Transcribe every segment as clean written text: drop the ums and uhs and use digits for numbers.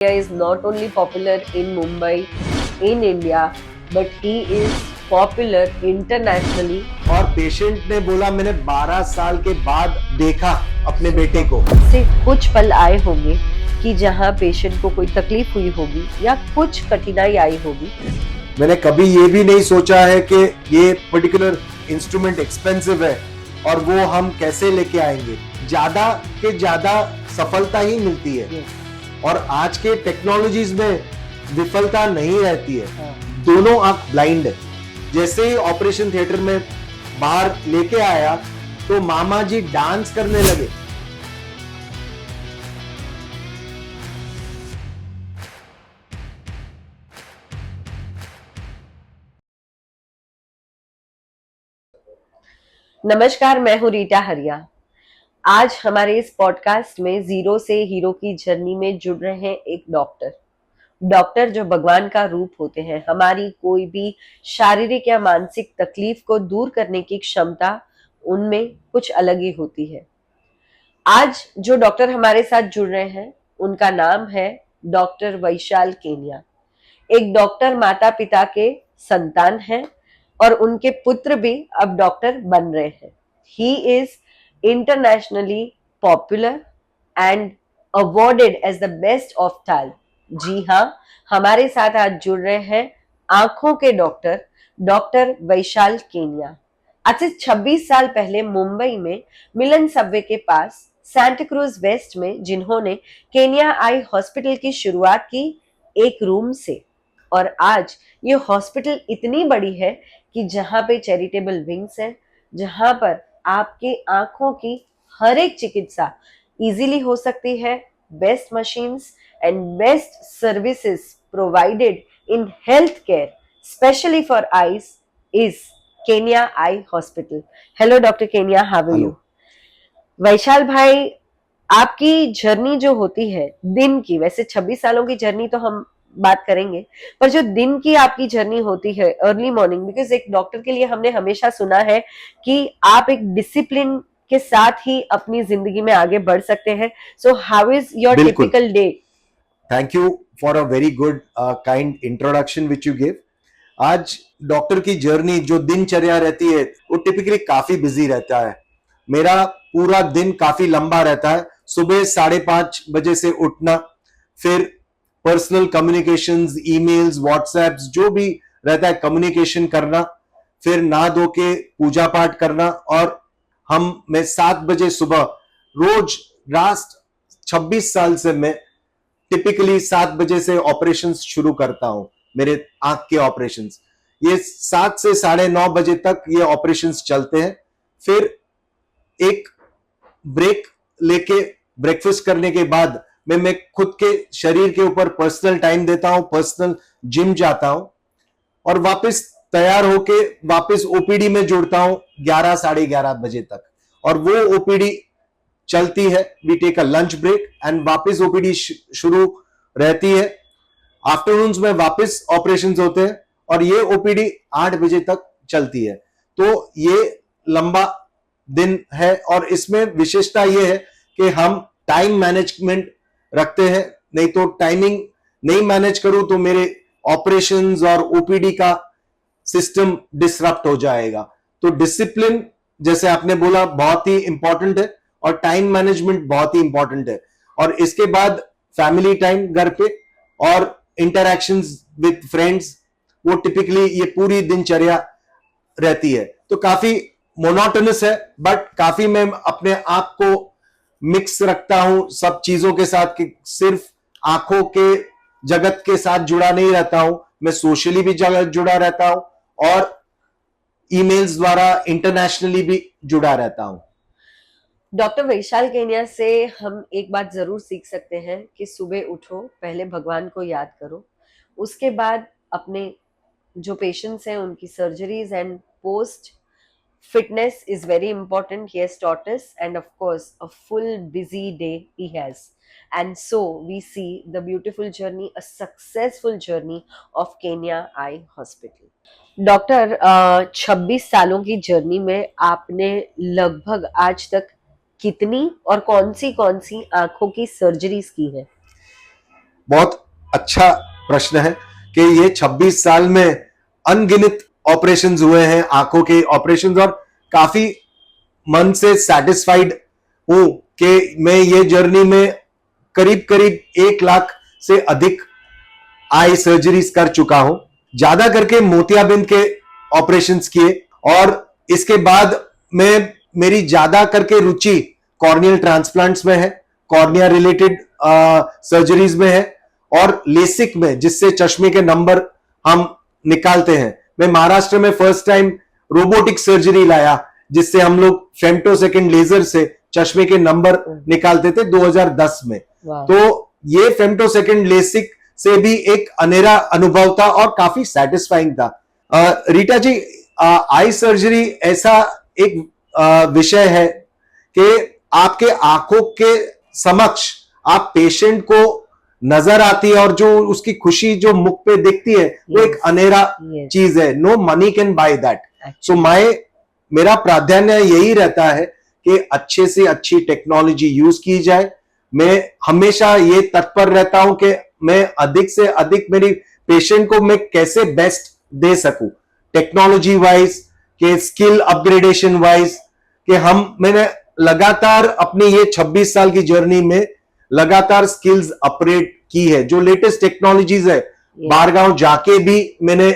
is not only popular in Mumbai, in India, but he is popular internationally. और patient ने बोला मैंने 12 साल के बाद देखा अपने बेटे को। से कुछ पल आए होंगे कि जहां पेशेंट को कोई तकलीफ हुई होगी या कुछ कठिनाई आई होगी। मैंने कभी ये भी नहीं सोचा है कि ये पर्टिकुलर इंस्ट्रूमेंट एक्सपेंसिव है और वो हम कैसे लेके आएंगे। ज्यादा के ज्यादा सफलता ही मिलती है और आज के टेक्नोलॉजीज में विफलता नहीं रहती है। दोनों आंख ब्लाइंड है। जैसे ही ऑपरेशन थिएटर में बाहर लेके आया तो मामा जी डांस करने लगे। नमस्कार, मैं हूँ रीटा हरिया। आज हमारे इस पॉडकास्ट में जीरो से हीरो की जर्नी में जुड़ रहे हैं एक डॉक्टर जो भगवान का रूप होते हैं। हमारी कोई भी शारीरिक या मानसिक तकलीफ को दूर करने की क्षमता उनमें कुछ अलग ही होती है। आज जो डॉक्टर हमारे साथ जुड़ रहे हैं उनका नाम है डॉक्टर वैशाल केनिया। एक डॉक्टर माता पिता के संतान हैं और उनके पुत्र भी अब डॉक्टर बन रहे हैं। He is internationally popular and awarded as the best of talent. जी हाँ, हमारे साथ आज जुड़ रहे हैं आंखों के डॉक्टर डॉक्टर वैशाल केनिया। आज से 26 साल पहले मुंबई में मिलन सबवे के पास सैंटा क्रूज वेस्ट में जिन्होंने केनिया आई हॉस्पिटल की शुरुआत की एक रूम से, और आज ये हॉस्पिटल इतनी बड़ी है कि जहां पे चैरिटेबल विंग्स है, जहां पर आपके आंखों की हर एक चिकित्सा इजीली हो सकती है। Best machines and best services provided in health care specially for eyes is Kenia eye hospital. Hello doctor Kenia, how are you? Vaishal भाई, आपकी जर्नी जो होती है दिन की, वैसे 26 सालों की जर्नी तो हम बात करेंगे, पर जो दिन की आपकी जर्नी होती है अर्ली मॉर्निंग, बिकॉज एक डॉक्टर के लिए हमने हमेशा सुना है कि आप एक डिसिप्लिन के साथ ही अपनी जिंदगी में आगे बढ़ सकते हैं। So how is your typical day? Thank you for a very good kind introduction which you give. आज डॉक्टर की जर्नी जो दिनचर्या रहती है वो टिपिकली काफी बिजी रहता है। मेरा पूरा दिन काफी लंबा रहता है। सुबह 5:30 बजे से उठना, फिर पर्सनल कम्युनिकेशंस, ईमेल्स, व्हाट्सएप्स जो भी रहता है कम्युनिकेशन करना, फिर नहा धो के पूजा पाठ करना, और मैं 7 बजे सुबह रोज, लास्ट 26 साल से मैं टिपिकली 7 बजे से ऑपरेशंस शुरू करता हूं। मेरे आंख के ऑपरेशंस ये 7 से 9:30 बजे तक ये ऑपरेशंस चलते हैं। फिर एक ब्रेक लेके ब्रेकफास्ट करने के बाद मैं खुद के शरीर के ऊपर पर्सनल टाइम देता हूं, पर्सनल जिम जाता हूं और वापस तैयार होके वापस ओपीडी में जुड़ता हूं 11 साढ़े 11 बजे तक, और वो ओपीडी चलती है। We take a lunch break and वापस ओपीडी शुरू रहती है। आफ्टरनून्स में वापस ऑपरेशंस होते हैं और ये ओपीडी 8 बजे तक चलती है। तो ये लंबा दिन है और इसमें विशेषता ये है कि हम टाइम मैनेजमेंट रखते हैं। नहीं तो टाइमिंग नहीं मैनेज करूं तो मेरे ऑपरेशंस और ओपीडी का सिस्टम डिसरप्ट हो जाएगा। तो डिसिप्लिन, जैसे आपने बोला, बहुत ही इंपॉर्टेंट है और टाइम मैनेजमेंट बहुत ही इंपॉर्टेंट है। और इसके बाद फैमिली टाइम घर पे और इंटरैक्शंस विद फ्रेंड्स, वो टिपिकली ये पूरी दिनचर्या रहती है। तो काफी मोनोटोनस है, बट काफी मैं अपने आप को मिक्स रखता हूं सब चीजों के साथ कि सिर्फ आंखों के जगत के साथ जुड़ा नहीं रहता हूं, मैं सोशली भी जुड़ा रहता हूं और ईमेल्स द्वारा इंटरनेशनली भी जुड़ा रहता हूं। डॉक्टर वैशाल केनिया से हम एक बात जरूर सीख सकते हैं कि सुबह उठो, पहले भगवान को याद करो, उसके बाद अपने जो पेशेंट्स हैं उनकी surgeries and post fitness is very important. He has taught us, and of course a full busy day he has, and so we see the beautiful journey, a successful journey of Kenya Eye Hospital. Doctor, 26 सालों की journey में आपने लगभग आज तक कितनी और कौन सी आंखों की सर्जरीज की है? बहुत अच्छा प्रश्न है कि ये 26 साल में अनगिनत ऑपरेशंस हुए हैं, आंखों के ऑपरेशंस, और काफी मन से सेटिस्फाइड हूं कि मैं ये जर्नी में करीब करीब 1 लाख से अधिक आई सर्जरीज कर चुका हूं, ज्यादा करके मोतियाबिंद के ऑपरेशंस किए, और इसके बाद मैं मेरी ज्यादा करके रुचि कॉर्नियल ट्रांसप्लांट्स में है, कॉर्निया रिलेटेड सर्जरीज में है, और लेसिक में, जिससे चश्मे के नंबर हम निकालते हैं। मैं महाराष्ट्र में फर्स्ट टाइम रोबोटिक सर्जरी लाया, जिससे हम लोग फेम्टोसेकंड लेजर से चश्मे के नंबर निकालते थे 2010 में। तो ये फेम्टोसेकंड लेसिक से भी एक अनेरा अनुभव था और काफी सेटिस्फाइंग था। रीटा जी, आई सर्जरी ऐसा एक विषय है कि आपके आंखों के समक्ष आप पेशेंट को नजर आती है, और जो उसकी खुशी जो मुख पे दिखती है, वो एक अनेरा चीज है। No money can buy that. So मेरा प्राधान्य यही रहता है कि अच्छे से अच्छी टेक्नोलॉजी यूज की जाए। मैं हमेशा ये तत्पर रहता हूं कि मैं अधिक से अधिक मेरी पेशेंट को मैं कैसे बेस्ट दे सकूं, टेक्नोलॉजी वाइज, के स्किल अपग्रेडेशन वाइज, कि मैंने लगातार अपनी ये 26 साल की जर्नी में लगातार स्किल्स अपग्रेड की है। जो लेटेस्ट टेक्नोलॉजीज है, बाहर गांव जाके भी मैंने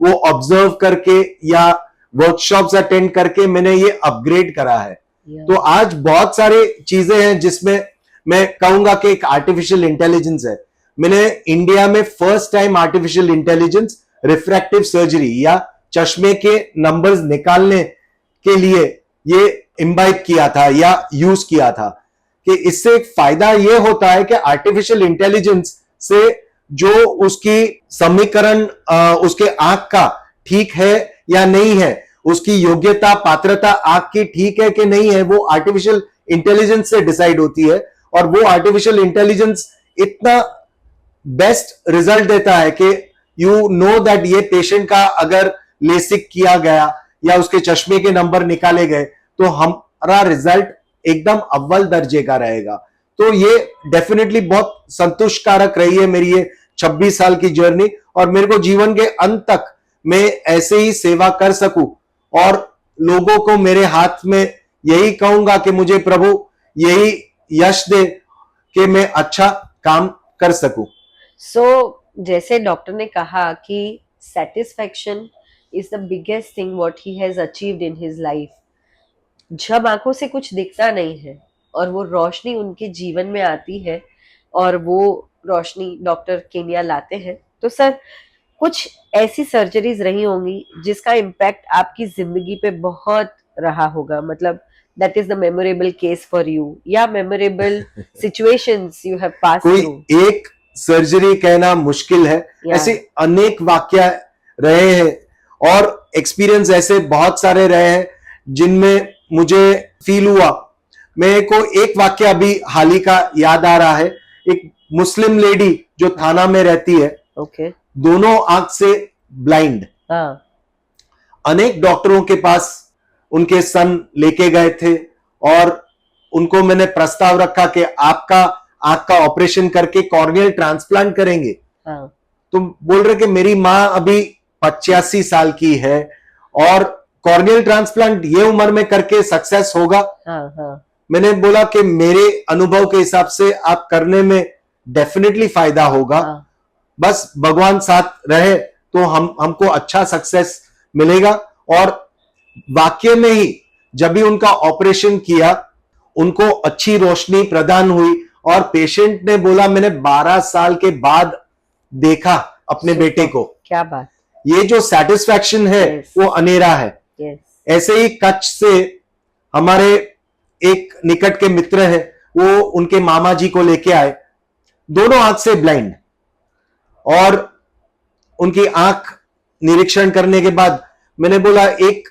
वो ऑब्जर्व करके या वर्कशॉप्स अटेंड करके मैंने ये अपग्रेड करा है। तो आज बहुत सारी चीजें हैं जिसमें मैं कहूंगा कि एक आर्टिफिशियल इंटेलिजेंस है। मैंने इंडिया में first time artificial intelligence refractive surgery या चश्मे के नंबर्स निकालने के लिए ये इम्बाइब किया था या यूज किया था, कि इससे एक फायदा ये होता है कि आर्टिफिशियल इंटेलिजेंस से जो उसकी समीकरण उसके आंख का ठीक है या नहीं है, उसकी योग्यता पात्रता आंख की ठीक है कि नहीं है, वो आर्टिफिशियल इंटेलिजेंस से डिसाइड होती है। और वो आर्टिफिशियल इंटेलिजेंस इतना बेस्ट रिजल्ट देता है कि यू नो दैट ये पेशेंट का अगर लेसिक किया गया या उसके चश्मे के नंबर निकाले गए तो हमारा रिजल्ट एकदम अव्वल दर्जे का रहेगा। तो ये डेफिनेटली बहुत संतुष्टकारक रही है मेरी ये 26 साल की जर्नी, और मेरे को जीवन के अंत तक मैं ऐसे ही सेवा कर सकूं, और लोगों को मेरे हाथ में यही कहूंगा कि मुझे प्रभु यही यश दे कि मैं अच्छा काम कर सकूं। जैसे डॉक्टर ने कहा कि satisfaction is the biggest thing what he has achieved in his life. जब आंखों से कुछ दिखता नहीं है और वो रोशनी उनके जीवन में आती है और वो रोशनी डॉक्टर केनिया लाते हैं, तो सर कुछ ऐसी सर्जरीज रही होंगी जिसका इम्पैक्ट आपकी जिंदगी पे बहुत रहा होगा, मतलब that is the memorable case for you, या memorable situations you have pass through. कोई एक सर्जरी कहना मुश्किल है, ऐसे अनेक वाक्य रहे हैं और एक्सपीरियंस ऐसे बहुत सारे रहे हैं जिनमें मुझे फील हुआ। मेरे को एक वाक्य अभी हाल ही का याद आ रहा है। एक मुस्लिम लेडी जो थाना में रहती है, दोनों आंख से ब्लाइंड, अनेक डॉक्टरों के पास उनके सन लेके गए थे और उनको मैंने प्रस्ताव रखा कि आपका आंख का ऑपरेशन करके कॉर्नियल ट्रांसप्लांट करेंगे। तो बोल रहे कि मेरी माँ अभी 85 साल की है और कॉर्नियल ट्रांसप्लांट ये उम्र में करके सक्सेस होगा। मैंने बोला कि मेरे अनुभव के हिसाब से आप करने में डेफिनेटली फायदा होगा, बस भगवान साथ रहे तो हमको अच्छा सक्सेस मिलेगा। और वाकई में ही जब भी उनका ऑपरेशन किया, उनको अच्छी रोशनी प्रदान हुई और पेशेंट ने बोला मैंने 12 साल के बाद देखा अपने बेटे को। क्या बात! ये जो सेटिस्फैक्शन है वो अनेरा है। ऐसे ही कच्छ से हमारे एक निकट के मित्र हैं, वो उनके मामा जी को लेके आए, दोनों आंख से ब्लाइंड, और उनकी आंख निरीक्षण करने के बाद मैंने बोला एक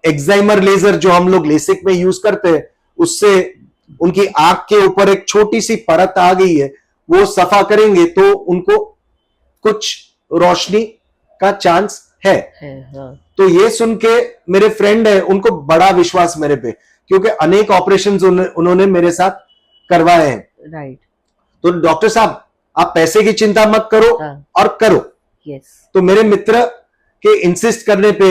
एक्साइमर लेजर जो हम लोग लेसिक में यूज करते हैं, उससे उनकी आंख के ऊपर एक छोटी सी परत आ गई है, वो सफा करेंगे तो उनको कुछ रोशनी का चांस है। तो ये सुन के मेरे फ्रेंड है, उनको बड़ा विश्वास मेरे पे, क्योंकि अनेक ऑपरेशंस उन्होंने मेरे साथ करवाए हैं। राइट। तो डॉक्टर साहब आप पैसे की चिंता मत करो हाँ। और करो। यस। तो मेरे मित्र के इंसिस्ट करने पे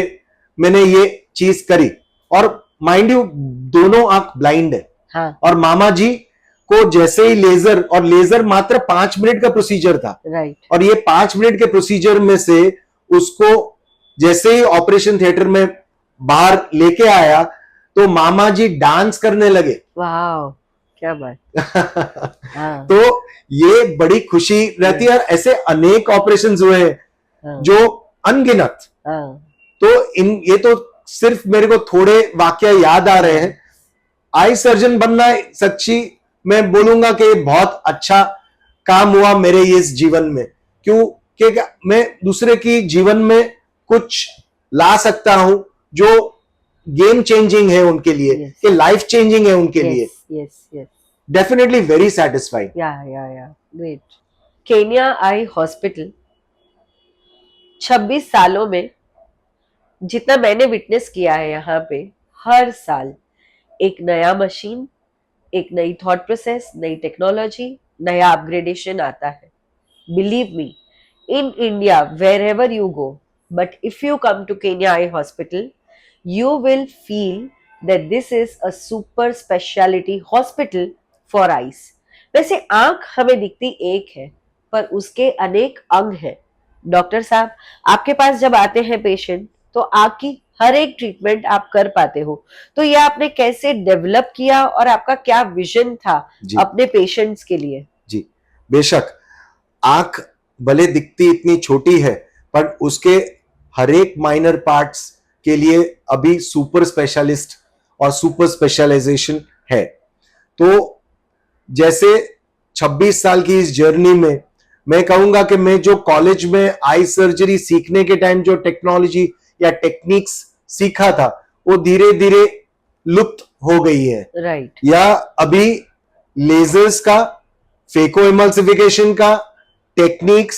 मैंने ये चीज करी, और माइंड यू दोनों आंख ब्लाइंड है। हाँ। और मामा जी को जैसे ही लेजर, और लेजर मात्र 5 मिनट का प्रोसीजर था, राइट। और ये 5 मिनट के प्रोसीजर में से उसको जैसे ही ऑपरेशन थिएटर में बाहर लेके आया तो मामा जी डांस करने लगे। वाह, क्या बात। हाँ। तो ये बड़ी खुशी रहती है, और ऐसे अनेक ऑपरेशंस हुए हैं हाँ। जो अनगिनत। हाँ। तो ये तो सिर्फ मेरे को थोड़े वाक्य याद आ रहे हैं। आई सर्जन बनना सच्ची मैं बोलूंगा कि बहुत अच्छा काम हुआ मेरे इस जीवन में, क्योंकि मैं दूसरे की जीवन में कुछ ला सकता हूं जो गेम चेंजिंग है उनके लिए, Yes. कि लाइफ चेंजिंग है उनके लिए। Yes yes. Definitely very satisfied. या ग्रेट। केन्या आई हॉस्पिटल 26 सालों में जितना मैंने विटनेस किया है यहाँ पे, हर साल एक नया मशीन, एक नई थॉट प्रोसेस, नई टेक्नोलॉजी, नया अपग्रेडेशन आता है। Believe me, in India, wherever you go, but if you come to Kenya Eye Hospital, you will feel that this is a super specialty hospital for eyes. वैसे आंख हमें दिखती एक है, पर उसके अनेक अंग हैं। डॉक्टर साहब, आपके पास जब आते हैं पेशेंट, तो आंख की हर एक ट्रीटमेंट आप कर पाते हो। तो ये आपने कैसे डेवलप किया और आपका क्या विजन था जी। अपने पेशेंट्स के लिए? जी, बेशक आंख भले दिखती इतनी छोटी है, पर उसके हर एक माइनर पार्ट्स के लिए अभी सुपर स्पेशलिस्ट और सुपर स्पेशलाइजेशन है। तो जैसे 26 साल की इस जर्नी में मैं कहूंगा कि मैं जो कॉलेज में आई सर्जरी सीखने के टाइम जो टेक्नोलॉजी या टेक्निक्स सीखा था, वो धीरे धीरे लुप्त हो गई है। राइट। या अभी लेजर्स का, फेको इमल्सिफिकेशन का टेक्निक्स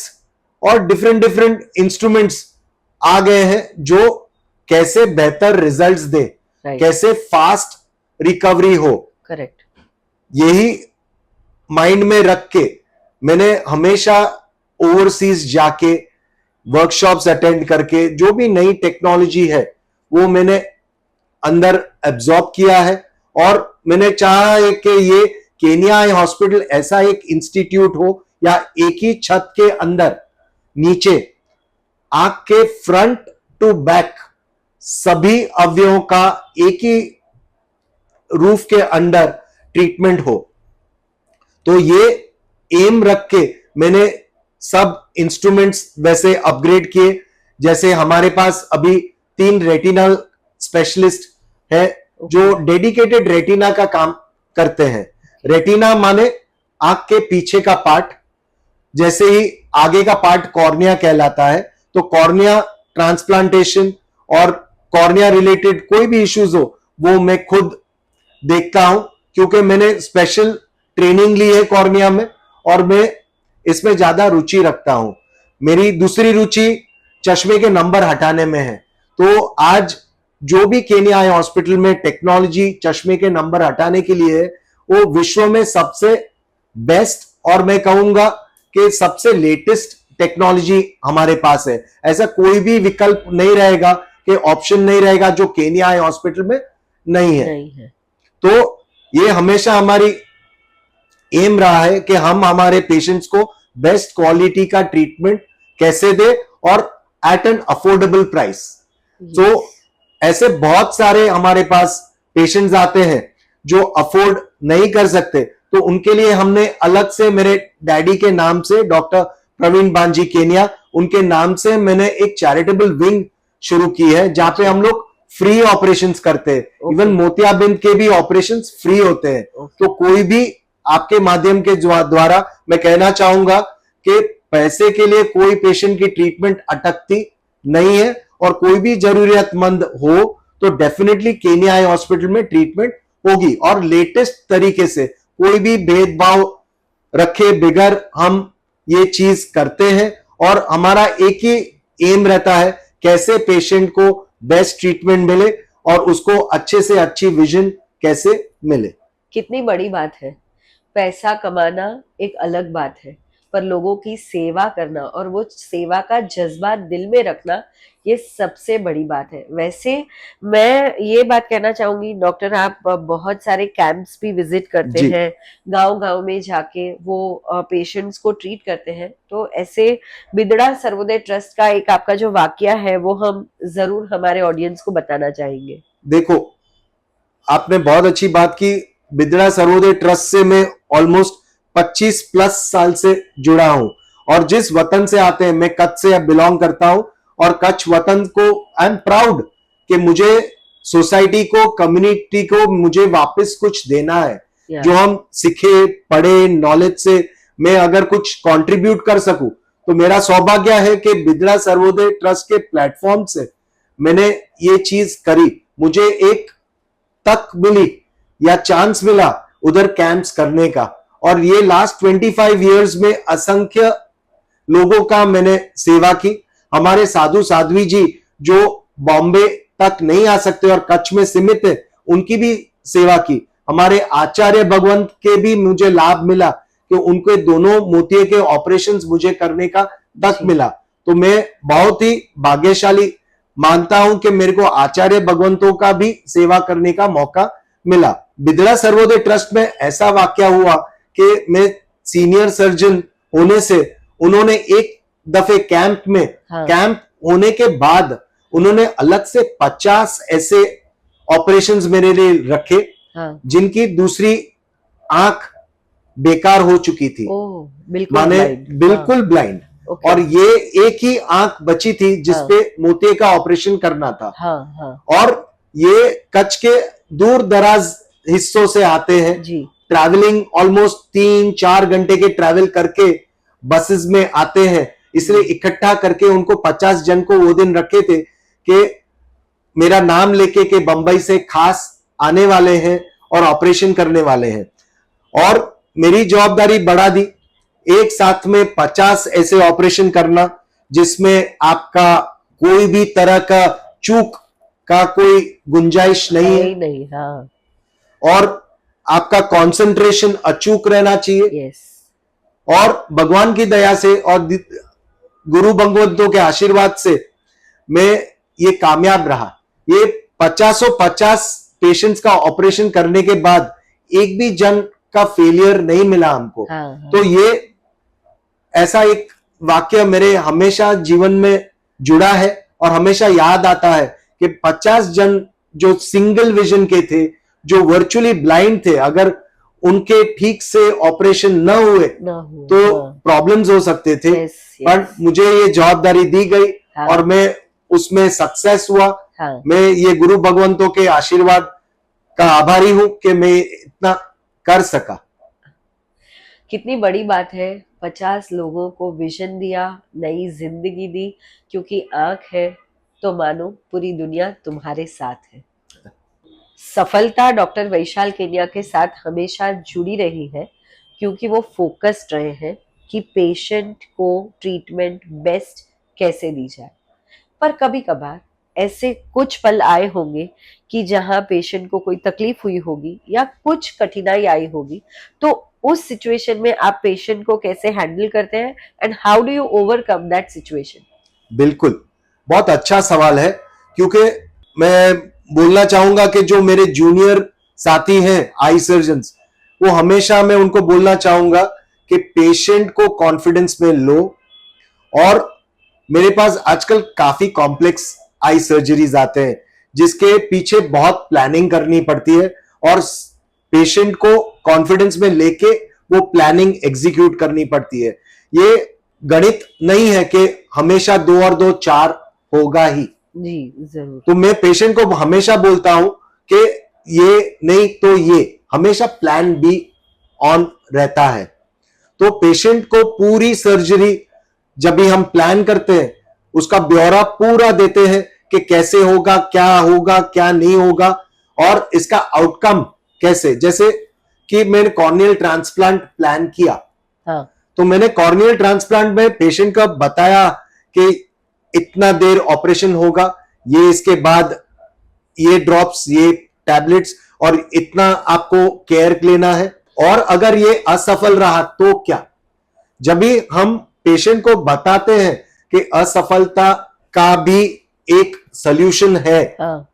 और डिफरेंट डिफरेंट इंस्ट्रूमेंट्स आ गए हैं जो कैसे बेहतर रिजल्ट्स दे, कैसे फास्ट रिकवरी हो। करेक्ट। यही माइंड में रख के मैंने हमेशा ओवरसीज जाके वर्कशॉप्स अटेंड करके जो भी नई टेक्नोलॉजी है वो मैंने अंदर एब्जॉर्ब किया है। और मैंने चाहा है कि ये केन्या आई हॉस्पिटल ऐसा एक इंस्टीट्यूट हो, या एक ही छत के अंदर नीचे आंख के फ्रंट टू बैक सभी अवयवों का एक ही रूफ के अंडर ट्रीटमेंट हो। तो ये एम रख के मैंने सब इंस्ट्रूमेंट्स वैसे अपग्रेड किए। जैसे हमारे पास अभी 3 रेटिनल स्पेशलिस्ट है जो डेडिकेटेड रेटिना का काम करते हैं। रेटिना माने आंख के पीछे का पार्ट, जैसे ही आगे का पार्ट कॉर्निया कहलाता है। तो कॉर्निया ट्रांसप्लांटेशन और कॉर्निया रिलेटेड कोई भी इश्यूज हो वो मैं खुद देखता हूं, क्योंकि मैंने स्पेशल ट्रेनिंग ली है कॉर्निया में और मैं इसमें ज्यादा रुचि रखता हूं। मेरी दूसरी रुचि चश्मे के नंबर हटाने में है। तो आज जो भी केन्या आई हॉस्पिटल में टेक्नोलॉजी चश्मे के नंबर हटाने के लिए है, वो विश्व में सबसे बेस्ट और मैं कहूंगा कि सबसे लेटेस्ट टेक्नोलॉजी हमारे पास है। ऐसा कोई भी विकल्प नहीं रहेगा, कि ऑप्शन नहीं रहेगा जो केन्या आई हॉस्पिटल में नहीं है। तो ये हमेशा हमारी एम रहा है कि हम हमारे पेशेंट्स को बेस्ट क्वालिटी का ट्रीटमेंट कैसे दे और एट एन अफोर्डेबल प्राइस। तो ऐसे बहुत सारे हमारे पास पेशेंट्स आते हैं जो अफोर्ड नहीं कर सकते, तो उनके लिए हमने अलग से, मेरे डैडी के नाम से, डॉक्टर प्रवीण बांजी केन्या, उनके नाम से मैंने एक चैरिटेबल विंग शुरू की है जहां पे हम लोग फ्री ऑपरेशंस करते हैं। इवन मोतियाबिंद के भी ऑपरेशंस फ्री होते हैं। तो कोई भी आपके माध्यम के द्वारा मैं कहना चाहूंगा कि पैसे के लिए कोई पेशेंट की ट्रीटमेंट अटकती नहीं है, और कोई भी जरूरतमंद हो तो डेफिनेटली केन्या आई हॉस्पिटल में ट्रीटमेंट होगी। और लेटेस्ट तरीके से कोई भी भेदभाव रखे बिगर हम ये चीज करते हैं, और हमारा एक ही एम रहता है कैसे पेशेंट को बेस्ट ट्रीटमेंट मिले और उसको अच्छे से अच्छी विजन कैसे मिले। कितनी बड़ी बात है। पैसा कमाना एक अलग बात है, पर लोगों की सेवा करना और वो सेवा का जज्बा दिल में रखना, ये सबसे बड़ी बात है। वैसे मैं ये बात कहना चाहूंगी डॉक्टर, आप बहुत सारे कैंप्स भी विजिट करते जी हैं, गांव गांव में जाके वो पेशेंट्स को ट्रीट करते हैं। तो ऐसे बिदड़ा सर्वोदय ट्रस्ट का एक आपका जो वाकया है वो हम जरूर हमारे ऑडियंस को बताना चाहेंगे। देखो, आपने बहुत अच्छी बात की। बिदड़ा सर्वोदय ट्रस्ट से मैं ऑलमोस्ट 25 प्लस साल से जुड़ा हूं, और जिस वतन से आते हैं, मैं कच्छ से बिलोंग करता हूं, और कच्छ वतन को आई एम प्राउड कि मुझे सोसाइटी को, कम्युनिटी को मुझे वापस कुछ देना है। जो हम सीखे पढ़े नॉलेज से मैं अगर कुछ कंट्रीब्यूट कर सकूं, तो मेरा सौभाग्य है कि बिदड़ा सर्वोदय ट्रस्ट के प्लेटफॉर्म से मैंने ये चीज करी। मुझे एक तक मिली या चांस मिला उधर कैंप्स करने का, और ये लास्ट 25 इयर्स में असंख्य लोगों का मैंने सेवा की। हमारे साधु साध्वी जी जो बॉम्बे तक नहीं आ सकते और कच्छ में सीमित है, उनकी भी सेवा की। हमारे आचार्य भगवंत के भी मुझे लाभ मिला कि उनके दोनों मोतिये के ऑपरेशंस मुझे करने का तक मिला। तो मैं बहुत ही भाग्यशाली मानता हूं कि मेरे को आचार्य भगवंतों का भी सेवा करने का मौका मिला। बिदड़ा सर्वोदय ट्रस्ट में ऐसा वाकया हुआ कि मैं सीनियर सर्जन होने से उन्होंने एक दफे कैंप में, कैंप होने के बाद उन्होंने अलग से 50 ऐसे ऑपरेशंस मेरे लिए रखे जिनकी दूसरी आंख बेकार हो चुकी थी, माने बिल्कुल ब्लाइंड। और ये एक ही आंख बची थी जिसपे मोतिये का ऑपरेशन करना था। और ये कच्छ के दूर दराज हिस्सों से आते हैं, ट्रैवलिंग ऑलमोस्ट 3-4 घंटे के ट्रैवल करके बसेस में आते हैं। इसलिए इकट्ठा करके उनको 50 जन को वो दिन रखे थे कि मेरा नाम लेके के बंबई से खास आने वाले हैं और ऑपरेशन करने वाले हैं। और मेरी जवाबदारी बढ़ा दी, एक साथ में 50 ऐसे ऑपरेशन करना जिसमें आपका कोई भी तरह का चूक का कोई गुंजाइश नहीं है। और आपका कंसंट्रेशन अचूक रहना चाहिए। और भगवान की दया से और गुरु भगवंतों के आशीर्वाद से मैं ये कामयाब रहा। ये 50 पेशेंट्स का ऑपरेशन करने के बाद एक भी जन का फेलियर नहीं मिला हमको। तो ये ऐसा एक वाक्य मेरे हमेशा जीवन में जुड़ा है और हमेशा याद आता है कि 50 जन जो सिंगल विजन के थे, जो वर्चुअली ब्लाइंड थे, अगर उनके ठीक से ऑपरेशन न हुए तो प्रॉब्लम्स हो सकते थे। पर मुझे ये जवाबदारी दी गई और मैं उसमें सक्सेस हुआ। मैं ये गुरु भगवंतों के आशीर्वाद का आभारी हूं कि मैं इतना कर सका। कितनी बड़ी बात है, 50 लोगों को विजन दिया, नई जिंदगी दी, क्योंकि आंख है तो मानो पूरी दुनिया तुम्हारे साथ है। सफलता डॉक्टर वैशाल केनिया के साथ हमेशा जुड़ी रही है, क्योंकि वो फोकस्ड रहे हैं कि पेशेंट को ट्रीटमेंट बेस्ट कैसे दी जाए। पर कभी कभार ऐसे कुछ पल आए होंगे कि जहां पेशेंट को कोई तकलीफ हुई होगी या कुछ कठिनाई आई होगी, तो उस सिचुएशन में आप पेशेंट को कैसे हैंडल करते हैं and how do you overcome that situation? बिल्कुल, बहुत अच्छा सवाल है, क्योंकि मैं बोलना चाहूंगा कि जो मेरे जूनियर साथी हैं आई सर्जन्स, वो हमेशा मैं उनको बोलना चाहूंगा कि पेशेंट को कॉन्फिडेंस में लो। और मेरे पास आजकल काफी कॉम्प्लेक्स आई सर्जरीज आते हैं जिसके पीछे बहुत प्लानिंग करनी पड़ती है, और पेशेंट को कॉन्फिडेंस में लेके वो प्लानिंग एग्जीक्यूट करनी पड़ती है। ये गणित नहीं है कि हमेशा 2 और 2 4 होगा ही। जी जरूर। तो मैं पेशेंट को हमेशा बोलता हूं कि ये नहीं तो ये, हमेशा प्लान बी ऑन रहता है। तो पेशेंट को पूरी सर्जरी जब भी हम प्लान करते हैं उसका ब्यौरा पूरा देते हैं कि कैसे होगा, क्या नहीं होगा, और इसका आउटकम कैसे। जैसे कि मैंने कॉर्नियल ट्रांसप्लांट प्लान किया, तो मैंने कॉर्नियल ट्रांसप्लांट में पेशेंट को बताया कि इतना देर ऑपरेशन होगा, ये इसके बाद ये ड्रॉप्स, ये टैबलेट्स, और इतना आपको केयर लेना है, और अगर ये असफल रहा तो क्या। जब भी हम पेशेंट को बताते हैं कि असफलता का भी एक सोल्यूशन है, हाँ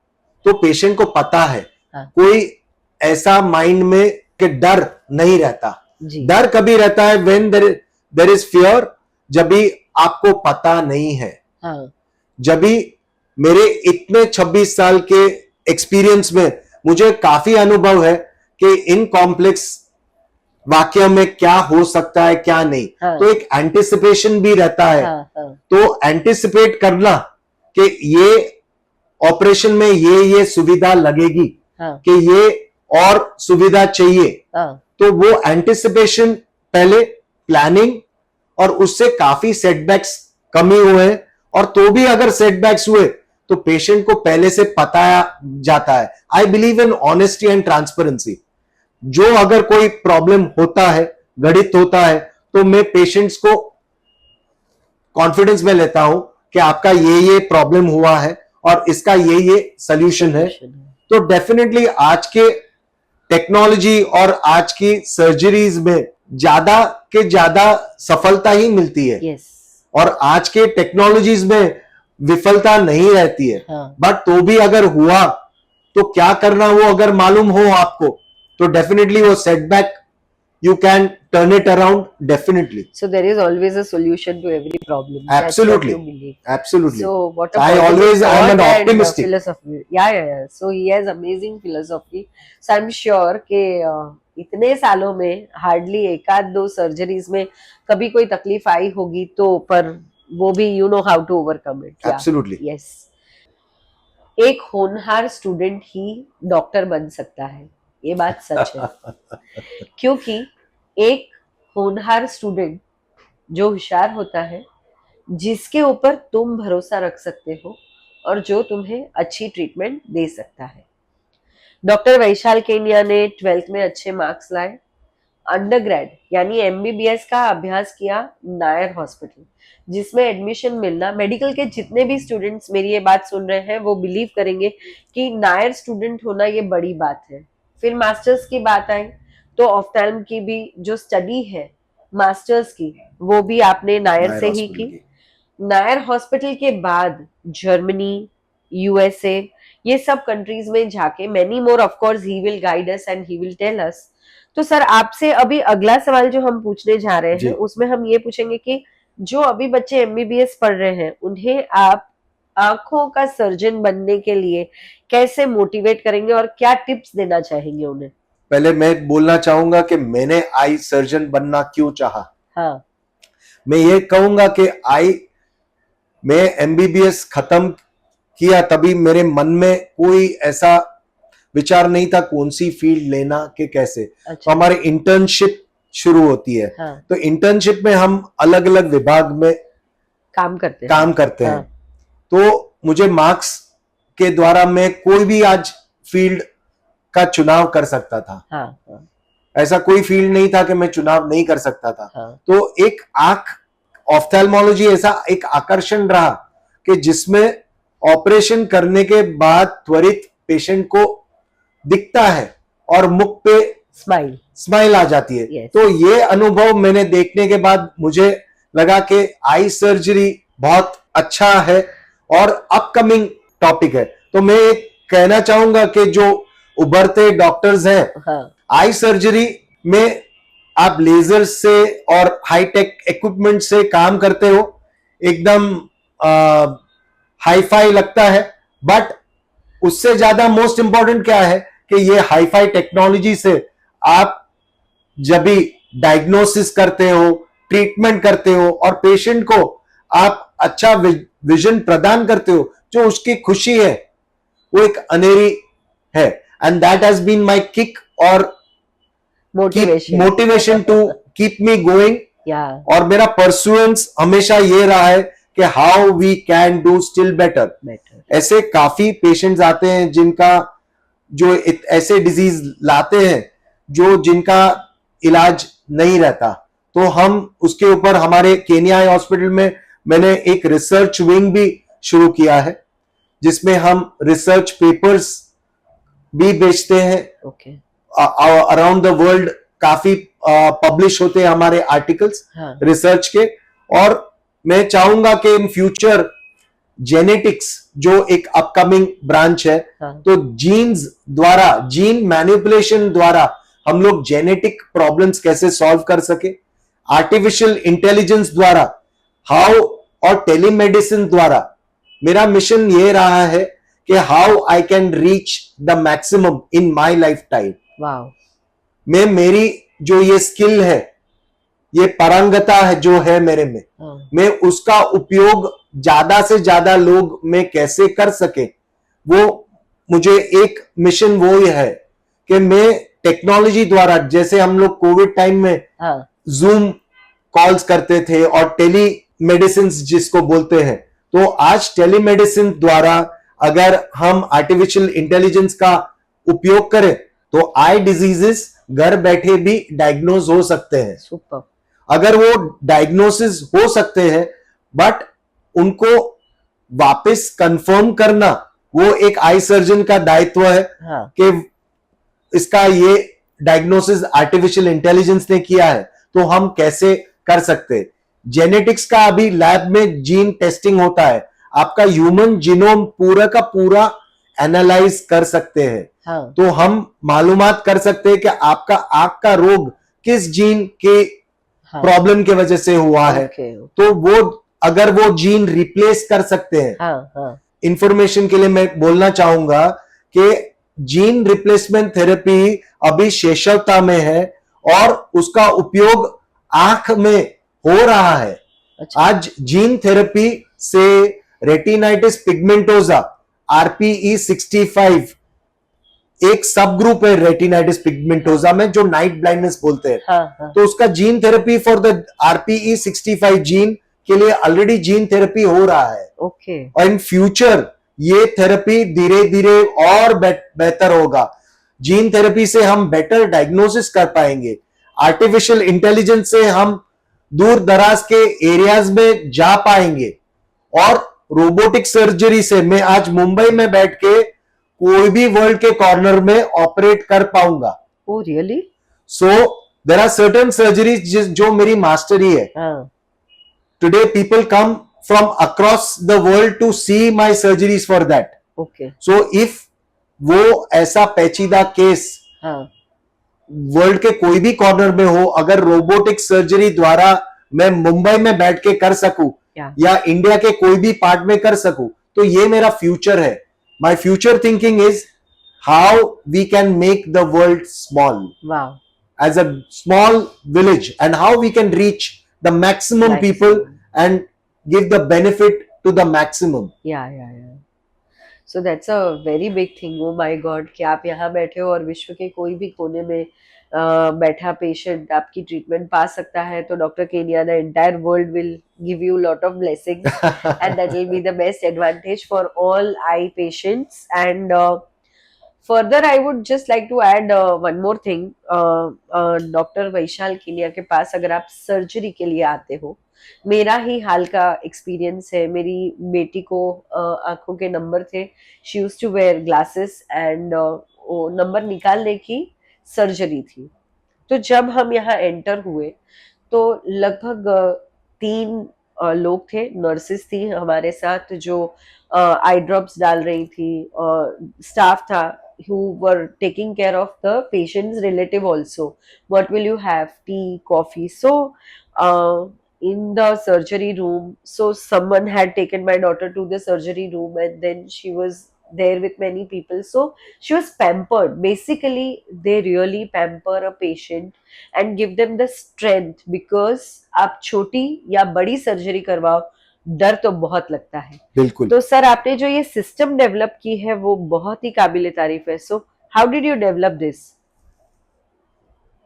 तो पेशेंट को पता है, हाँ कोई ऐसा माइंड में कि डर नहीं रहता। जी डर कभी रहता है व्हेन देयर इज फियर, जब भी आपको पता नहीं है। हाँ जब भी मेरे इतने 26 साल के एक्सपीरियंस में मुझे काफी अनुभव है कि इन कॉम्प्लेक्स वाक्य में क्या हो सकता है क्या नहीं, हाँ तो एक एंटिसिपेशन भी रहता है। हाँ हाँ तो एंटिसिपेट करना कि ये ऑपरेशन में ये सुविधा लगेगी, हाँ कि ये और सुविधा चाहिए, हाँ तो वो एंटिसिपेशन पहले प्लानिंग, और उससे काफी सेटबैक्स कमी हुए हैं। और तो भी अगर सेटबैक्स हुए तो पेशेंट को पहले से बताया जाता है। I believe in honesty and transparency. जो अगर कोई प्रॉब्लम होता है, घटित होता है, तो मैं पेशेंट्स को कॉन्फिडेंस में लेता हूं कि आपका ये प्रॉब्लम हुआ है और इसका ये सोल्यूशन है। तो डेफिनेटली आज के टेक्नोलॉजी और आज की सर्जरीज में ज्यादा के ज्यादा सफलता ही मिलती है। यस और आज के टेक्नोलॉजीज में विफलता नहीं रहती है। हाँ बट तो भी अगर हुआ तो क्या करना, वो अगर मालूम हो आपको, तो डेफिनेटली वो setback you can turn it around definitely. so there is always a solution to every problem. Absolutely. That's what you believe. Absolutely. So what a I positive always I am an thought and, optimistic. philosophy. Yeah. So he has amazing philosophy. So I'm sure कि इतने सालों में hardly एक आध दो surgeries में कभी कोई तकलीफ आई होगी, तो पर वो भी you know how to overcome it. Absolutely. Yes. एक होनहार स्टूडेंट ही डॉक्टर बन सकता है, ये बात सच है. क्योंकि एक होनहार स्टूडेंट जो होशियार होता है, जिसके ऊपर तुम भरोसा रख सकते हो और जो तुम्हें अच्छी ट्रीटमेंट दे सकता है. डॉक्टर वैशाल केनिया ने 12th में अच्छे मार्क्स लाए. अंडरग्रेड यानी एमबीबीएस का अभ्यास किया नायर हॉस्पिटल, जिसमें एडमिशन मिलना, मेडिकल के जितने भी स्टूडेंट्स मेरी ये बात सुन रहे हैं वो बिलीव करेंगे कि नायर स्टूडेंट होना ये बड़ी बात है. फिर मास्टर्स की बात आई तो ऑफ्थेल्म की भी जो स्टडी है मास्टर्स की, वो भी आपने नायर से ही की. नायर हॉस्पिटल के बाद जर्मनी, यूएसए, ये सब कंट्रीज में जाके many more, of course he will guide us and he will tell us. तो सर आपसे अभी अगला सवाल जो हम पूछने जा रहे हैं उसमें हम ये पूछेंगे कि जो अभी बच्चे एमबीबीएस पढ़ रहे हैं उन्हें आप आंखों का सर्जन बनने के लिए कैसे मोटिवेट करेंगे और क्या टिप्स देना चाहेंगे उन्हें? पहले मैं बोलना चाहूंगा कि मैंने आई सर्जन बनना क्यों चाहा. हाँ. मैं ये कहूंगा कि मैं एमबीबीएस खत्म किया तभी मेरे मन में कोई ऐसा विचार नहीं था कौन सी फील्ड लेना कि कैसे. अच्छा. तो हमारी इंटर्नशिप शुरू होती है. हाँ. तो इंटर्नशिप में हम अलग अलग विभाग में काम करते हैं. तो मुझे मार्क्स के द्वारा मैं कोई भी आज फील्ड का चुनाव कर सकता था. हाँ. ऐसा कोई फील्ड नहीं था कि मैं चुनाव नहीं कर सकता था. हाँ. तो एक ऑफ्थेल्मोलॉजी ऐसा एक आकर्षण रहा कि जिसमें ऑपरेशन करने के बाद त्वरित पेशेंट को दिखता है और मुख पे स्माइल आ जाती है. yes. तो ये अनुभव मैंने देखने के बाद मुझे लगा कि आई सर्जरी बहुत अच्छा है और अपकमिंग टॉपिक है. तो मैं कहना चाहूंगा कि जो उभरते डॉक्टर्स हैं, हाँ. आई सर्जरी में आप लेजर से और हाईटेक इक्विपमेंट से काम करते हो, एकदम हाईफाई लगता है. बट उससे ज्यादा मोस्ट इंपॉर्टेंट क्या है कि ये हाईफाई टेक्नोलॉजी से आप जब भी डायग्नोसिस करते हो, ट्रीटमेंट करते हो और पेशेंट को आप अच्छा विजन प्रदान करते हो, जो उसकी खुशी है वो एक अनेरी है. And that has been my kick और motivation to keep me going. और मेरा परसुएंस हमेशा ये रहा है कि how we can do still better. ऐसे काफी पेशेंट्स आते हैं जिनका जो ऐसे डिजीज लाते हैं जो जिनका इलाज नहीं रहता, तो हम उसके ऊपर हमारे केनिया हॉस्पिटल में मैंने एक रिसर्च विंग भी शुरू किया है, जिसमें हम रिसर्च पेपर्स भी बेचते हैं. अराउंड द वर्ल्ड काफी पब्लिश होते हैं हमारे आर्टिकल्स हाँ, रिसर्च के। और मैं चाहूंगा कि इन फ्यूचर जेनेटिक्स जो एक अपकमिंग ब्रांच है, हाँ, तो जीन्स द्वारा, जीन मैनिपुलेशन द्वारा हम लोग जेनेटिक प्रॉब्लम्स कैसे सॉल्व कर सके, आर्टिफिशियल इंटेलिजेंस द्वारा हाउ, और टेलीमेडिसिन द्वारा मेरा मिशन ये रहा है कि how I can reach the maximum in my life time. Wow, मैं, मेरी जो ये स्किल है, ये पारंगता है जो है मेरे में, हाँ, मैं उसका उपयोग ज्यादा से ज्यादा लोग में कैसे कर सके, वो मुझे एक मिशन वो ही है कि मैं टेक्नोलॉजी द्वारा, जैसे हम लोग कोविड टाइम में हाँ, जूम कॉल्स करते थे और टेली मेडिसिन जिसको बोलते हैं, तो आज टेलीमेडिसिन द्वारा अगर हम आर्टिफिशियल इंटेलिजेंस का उपयोग करें तो आई डिजीजेस घर बैठे भी डायग्नोज हो सकते हैं। सुपर, अगर वो डायग्नोसिस हो सकते हैं, बट उनको वापस कंफर्म करना वो एक आई सर्जन का दायित्व है हाँ, कि इसका ये डायग्नोसिस आर्टिफिशियल इंटेलिजेंस ने किया है, तो हम कैसे कर सकते हैं। जेनेटिक्स का अभी लैब में जीन टेस्टिंग होता है, आपका ह्यूमन जीनोम पूरा का पूरा एनालाइज कर सकते हैं, हाँ, तो हम मालूमात कर सकते हैं कि आपका आंख का रोग किस जीन के हाँ, प्रॉब्लम की वजह से हुआ है। ओके, तो वो, अगर वो जीन रिप्लेस कर सकते हैं, हाँ, हाँ, इंफॉर्मेशन के लिए मैं बोलना चाहूंगा कि जीन रिप्लेसमेंट थेरेपी अभी शेषवता में है और उसका उपयोग आंख में हो रहा है। अच्छा, आज जीन थेरेपी से रेटिनाइटिस पिगमेंटोजा, आरपीई 65 एक सब ग्रुप है रेटिनाइटिस पिगमेंटोजा में, जो नाइट ब्लाइंडनेस बोलते हैं, हाँ, हाँ, तो उसका gene therapy for the RPE 65 gene के लिए ऑलरेडी जीन थेरेपी हो रहा है। ओके, और इन फ्यूचर ये थेरेपी धीरे धीरे और बेहतर होगा। जीन थेरेपी से हम बेटर डायग्नोसिस कर पाएंगे, आर्टिफिशियल इंटेलिजेंस से हम दूर दराज के एरियाज में जा पाएंगे, और रोबोटिक सर्जरी से मैं आज मुंबई में बैठ के कोई भी वर्ल्ड के कॉर्नर में ऑपरेट कर पाऊंगा। Oh really, so there are certain surgeries जो मेरी मास्टरी है। हाँ, Today people come from across the world to see my surgeries for that. Okay, So if वो ऐसा पेचीदा केस हाँ, वर्ल्ड के कोई भी कॉर्नर में हो, अगर रोबोटिक सर्जरी द्वारा मैं मुंबई में बैठ के कर सकूं या इंडिया के कोई भी पार्ट में कर सकूं, तो ये मेरा फ्यूचर है। My future thinking is how we can make the world small wow, as a small village, and how we can reach the maximum people and give the benefit to the maximum. या so that's a very big thing. Oh my God कि आप यहाँ बैठे हो और विश्व के कोई भी कोने में बैठा पेशेंट आपकी ट्रीटमेंट पा सकता है, तो doctor Kenya, the entire world will give you lot of blessings and that will be the best advantage for all I patients. And further I would just like to add one more thing, doctor Vaishal Kenia के पास अगर आप surgery के लिए आते हो, मेरा ही हाल का एक्सपीरियंस है। मेरी बेटी को आंखों के नंबर थे, she used to wear glasses and वो नंबर निकालने की सर्जरी थी। तो जब हम यहाँ एंटर हुए तो लगभग 3 लोग थे, नर्सेस थी हमारे साथ जो आई ड्रॉप्स डाल रही थी, स्टाफ था who were taking care of the patient's relative also. What will you have? Tea, coffee. So in the surgery room, so someone had taken my daughter to the surgery room and then she was there with many people, so she was pampered. Basically they really pamper a patient and give them the strength, because आप छोटी या बड़ी surgery करवाओ, डर तो बहुत लगता है। बिल्कुल। तो सर आपने जो ये सिस्टम डेवलप की है वो बहुत ही काबिल तारीफ है। So how did you develop this?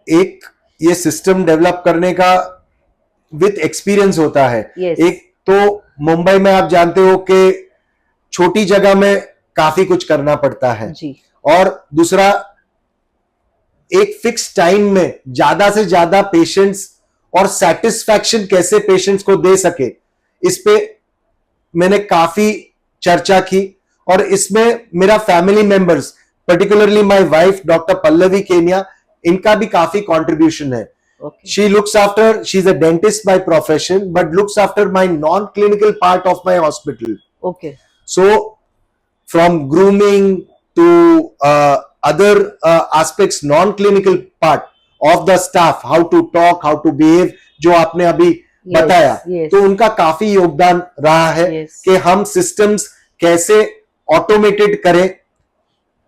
एक ये सिस्टम डेवलप करने का विद एक्सपीरियंस होता है। Yes. एक तो मुंबई में आप जानते हो कि छोटी जगह में काफी कुछ करना पड़ता है जी, और दूसरा एक फिक्स टाइम में ज्यादा से ज्यादा पेशेंट्स और सेटिस्फैक्शन कैसे पेशेंट्स को दे सके, इस पे मैंने काफी चर्चा की। और इसमें मेरा family members, particularly my wife doctor Pallavi Kenya, इनका भी काफी कंट्रीब्यूशन है। Okay. She's a dentist by profession, but looks after my non-clinical part of my hospital. Okay. So from grooming to other aspects, non-clinical part of the staff, how to talk, how to behave, जो आपने अभी बताया, yes. तो उनका काफी योगदान रहा है Yes. कि हम सिस्टम्स कैसे ऑटोमेटेड करें,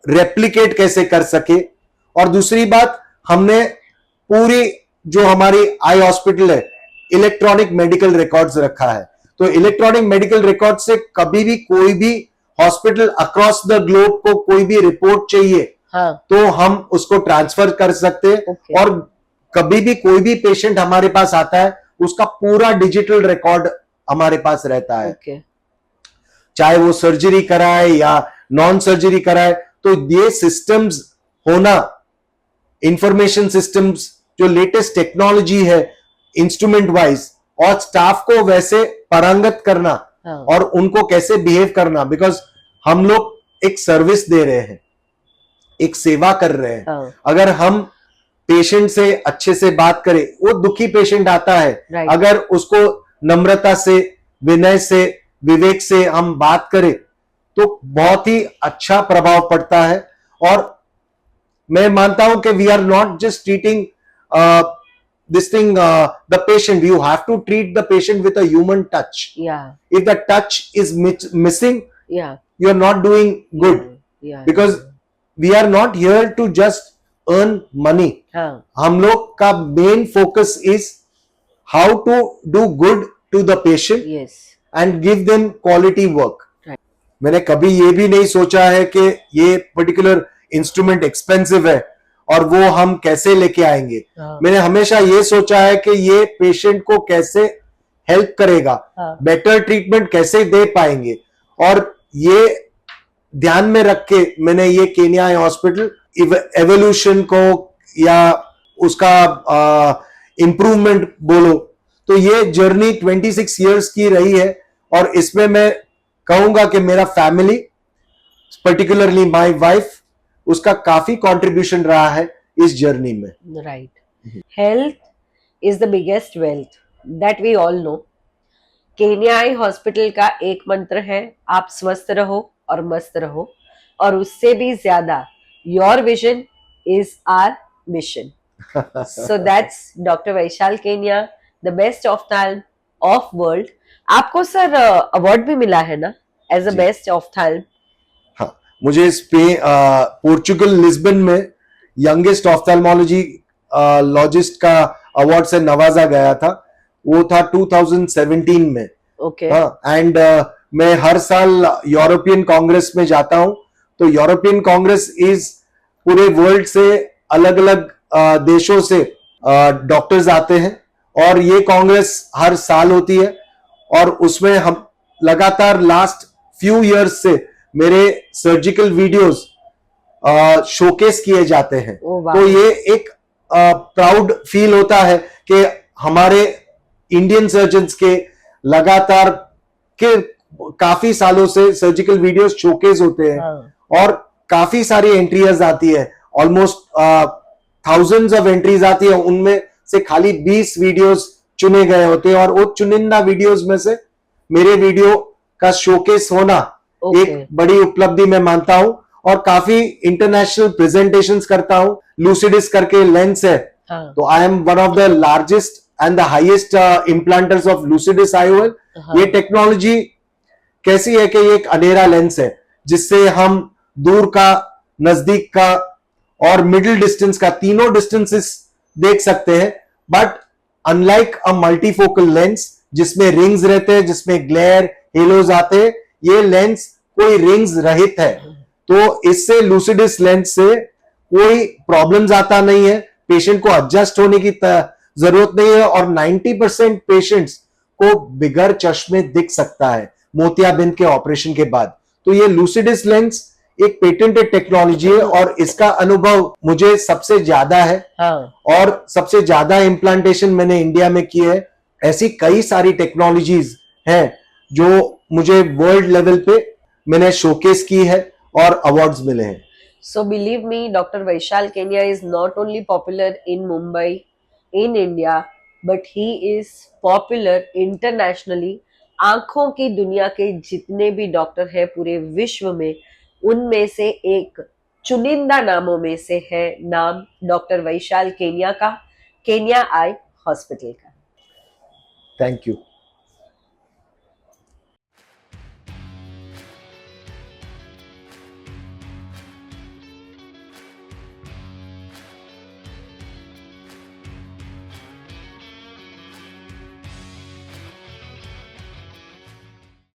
रेप्लिकेट कैसे कर सके। और दूसरी बात, हमने पूरी जो हमारी आई हॉस्पिटल है, इलेक्ट्रॉनिक मेडिकल रिकॉर्ड्स रखा है। तो इलेक्ट्रॉनिक मेडिकल रिकॉर्ड से कभी भी कोई भी हॉस्पिटल अक्रॉस द ग्लोब को कोई भी रिपोर्ट चाहिए, हाँ. तो हम उसको ट्रांसफर कर सकते हैं। Okay. और कभी भी कोई भी पेशेंट हमारे पास आता है, उसका पूरा डिजिटल रिकॉर्ड हमारे पास रहता है। Okay. चाहे वो सर्जरी कराए या नॉन सर्जरी कराए, तो ये सिस्टम्स होना, इंफॉर्मेशन सिस्टम्स, जो लेटेस्ट टेक्नोलॉजी है इंस्ट्रूमेंट वाइज, और स्टाफ को वैसे पारंगत करना, हाँ. और उनको कैसे बिहेव करना, बिकॉज हम लोग एक सर्विस दे रहे हैं, एक सेवा कर रहे हैं। हाँ. अगर हम पेशेंट से अच्छे से बात करें, वो दुखी पेशेंट आता है, Right. अगर उसको नम्रता से, विनय से, विवेक से हम बात करें, तो बहुत ही अच्छा प्रभाव पड़ता है। और मैं मानता हूं कि we are not just treating this thing, the patient, you have to treat the patient with a human touch. Yeah. If the touch is missing, Yeah. you are not doing good. Yeah. Because we are not here to just earn money. हाँ. हम लोग का main focus is how to do good to the patient Yes. And give them quality work. Right. मैंने कभी ये भी नहीं सोचा है कि ये पर्टिकुलर इंस्ट्रूमेंट एक्सपेंसिव है और वो हम कैसे लेके आएंगे। हाँ. मैंने हमेशा ये सोचा है कि ये पेशेंट को कैसे हेल्प करेगा, हाँ. बेटर ट्रीटमेंट कैसे दे पाएंगे, और ये ध्यान में रख के मैंने ये केन्या हॉस्पिटल एवोल्यूशन को या उसका इंप्रूवमेंट बोलो, तो ये जर्नी 26 इयर्स की रही है। और इसमें मैं कहूंगा कि मेरा फैमिली, पर्टिकुलरली माय वाइफ, उसका काफी कंट्रीब्यूशन रहा है इस जर्नी में। Right. Health is the biggest wealth that we all know. Kenya eye hospital का एक मंत्र है, आप स्वस्थ रहो और मस्त रहो, और उससे भी ज्यादा your vision is our mission. So that's doctor Vaishal Kenia, the best ophthalm of world. आपको सर अवार्ड भी मिला है ना एज अ जी। बेस्ट ऑफ्थाल्म? हाँ, मुझे पोर्चुगल लिस्बन में यंगेस्ट ऑफ्थाल्मोलॉजी लॉजिस्ट का अवार्ड से नवाजा गया था। वो था 2017 में। ओके। एंड मैं हर साल यूरोपियन कांग्रेस में जाता हूं। तो यूरोपियन कांग्रेस इज पूरे वर्ल्ड से अलग अलग देशों से डॉक्टर्स आते हैं, और ये कांग्रेस हर साल होती है, और उसमें हम लगातार लास्ट फ्यू इयर्स से मेरे सर्जिकल वीडियोस शोकेस किए जाते हैं। ओ वाह। तो ये एक प्राउड फील होता है कि हमारे इंडियन सर्जन्स के लगातार के काफी सालों से सर्जिकल वीडियोस शोकेस होते हैं। हाँ। और काफी सारी एंट्रीज आती है, ऑलमोस्ट थाउजेंड्स ऑफ एंट्रीज आती है, उनमें से खाली 20 वीडियोस चुने गए होते हैं, और वो चुनिंदा वीडियोस में से मेरे वीडियो का शोकेस होना ओके। एक बड़ी उपलब्धि मैं मानता हूं। और काफी इंटरनेशनल प्रेजेंटेशंस करता हूं। लूसिडिस करके लेंस है, हाँ। तो I am one of the largest and the highest implanters of Lucidis IOL. हाँ। ये टेक्नोलॉजी कैसी है कि ये एक अंधेरा लेंस है, जिससे हम दूर का, नजदीक का और मिडिल डिस्टेंस का, तीनों डिस्टेंसेस देख सकते हैं। But unlike a multifocal lens जिसमें रिंग्स रहते हैं, जिसमें ग्लेयर, हेलोज आते हैं, ये लेंस कोई रिंग्स रहित है। तो इससे लूसिडिस लेंस से कोई प्रॉब्लम्स आता नहीं है, पेशेंट को एडजस्ट होने की जरूरत नहीं है, और 90% पेशेंट्स को बिगर चश्मे दिख सकता है मोतियाबिंद के ऑपरेशन के बाद। तो ये लूसिडिस लेंस एक पेटेंटेड टेक्नोलॉजी है, और इसका अनुभव मुझे सबसे ज्यादा है। हाँ। और सबसे ज्यादा इम्प्लांटेशन मैंने इंडिया में की है। ऐसी कई सारी टेक्नोलॉजीज हैं जो मुझे वर्ल्ड लेवल पे मैंने शोकेस की है और अवार्ड्स मिले हैं। So believe me, Dr. Vaishal Kenia is not only popular in Mumbai, in India, but he is popular internationally. आंखों की दुनिया के जितने भी डॉक्टर हैं पूरे विश्व में, उनमें से एक चुनिंदा नामों में से है नाम डॉक्टर वैशाल केनिया का, केनिया आई हॉस्पिटल का। Thank you.